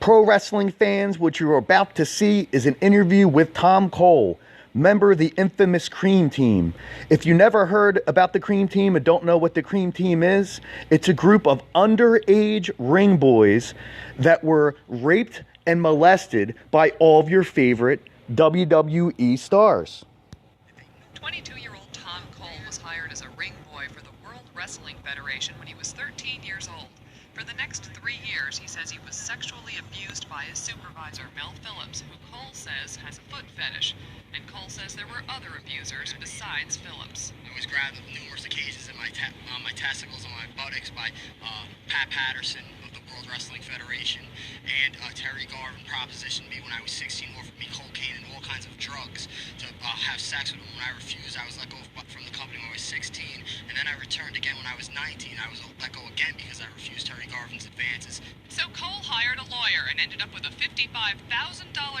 Pro wrestling fans, what you're about to see is an interview with Tom Cole, member of the infamous Cream Team. If you never heard about the Cream Team and don't know what the Cream Team is, it's a group of underage ring boys that were raped and molested by all of your favorite WWE stars. 22-year-old Tom Cole was hired as a ring boy for the World Wrestling Federation when he was 13 years old. For the next 3 years, he says he was sexually abused by his supervisor, Mel Phillips, who Cole says has a foot fetish. And Cole says there were other abusers besides Phillips. I was grabbed on numerous occasions at my testicles and my buttocks by Pat Patterson of the World Wrestling Federation, and Terry Garvin propositioned me when I was 16, offered me cocaine and all kinds of drugs to have sex with him. When I refused, I was let go from the company when I was 16, and then I returned again when I was 19. I was let go again because I refused Terry Garvin's advances. So Cole hired a lawyer and ended up with a $55,000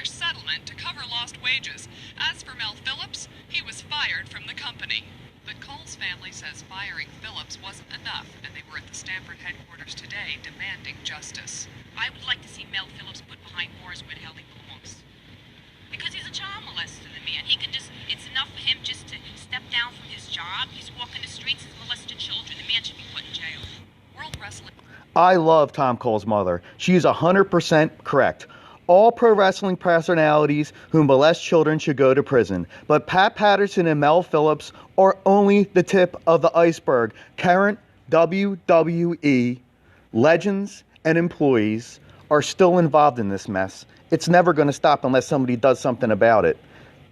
settlement to cover lost wages. As for Mel Phillips, he was fired from the company. But Cole's family says firing Phillips wasn't enough, and they were at the Stamford headquarters today demanding justice. I would like to see Mel Phillips put behind bars where the hell he belongs. Because he's a child molester, the man. It's enough for him just to step down from his job. He's walking the streets, he's molesting children. The man should be put in jail. World Wrestling... I love Tom Cole's mother. She is 100% correct. All pro wrestling personalities who molest children should go to prison. But Pat Patterson and Mel Phillips are only the tip of the iceberg. Current WWE legends and employees are still involved in this mess. It's never going to stop unless somebody does something about it.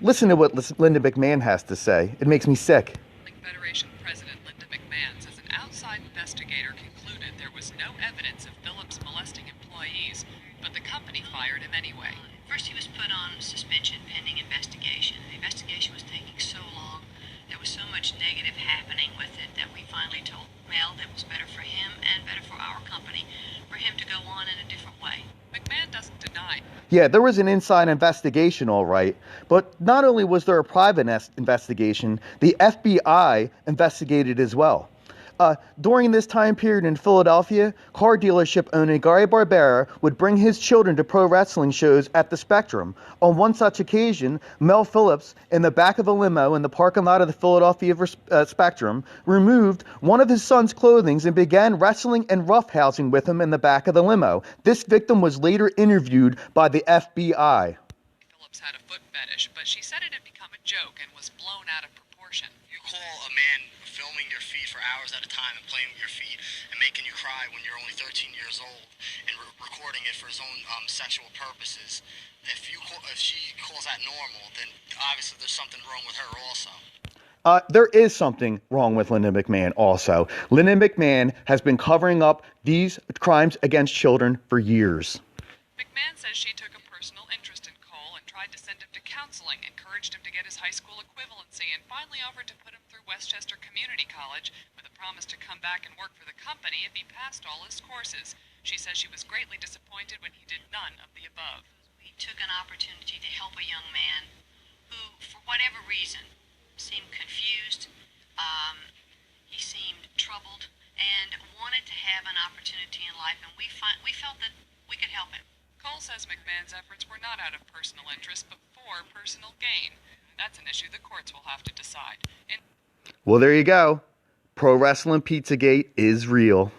Listen to what Linda McMahon has to say. It makes me sick. Federation President Linda McMahon says an outside investigator concluded there was no evidence of Phillips molesting employees, but the company fired him anyway. First he was put on suspension pending investigation. The investigation was taking so long. There was so much negative happening with it that we finally told Mel that it was better for him and better for our company for him to go on in a different way. McMahon doesn't deny. Yeah, there was an inside investigation, all right. But not only was there a private investigation, the FBI investigated as well. During this time period in Philadelphia, car dealership owner Gary Barbera would bring his children to pro wrestling shows at the Spectrum. On one such occasion, Mel Phillips, in the back of a limo in the parking lot of the Philadelphia Spectrum, removed one of his son's clothing and began wrestling and roughhousing with him in the back of the limo. This victim was later interviewed by the FBI. Phillips had a foot fetish, but she said it had become a joke and was blown out of proportion. You call a man filming your feet for hours at a time and playing with your feet and making you cry when you're only 13 years old and recording it for his own sexual purposes. If she calls that normal, then obviously there's something wrong with her also. There is something wrong with Linda McMahon also. Linda McMahon has been covering up these crimes against children for years. McMahon says she took a personal interest in Cole and tried to send him to counseling, encouraged him to get his high school equivalency, and finally offered to put him through Westchester Community College with a promise to come back and work for the company if he passed all his courses. She says she was greatly disappointed when he did none of the above. We took an opportunity to help a young man who, for whatever reason, seemed confused, he seemed troubled, and wanted to have an opportunity in life, and we felt that we could help him. Cole says McMahon's efforts were not out of personal interest, but for personal gain. That's an issue the courts will have to decide. Well, there you go. Pro Wrestling Pizzagate is real.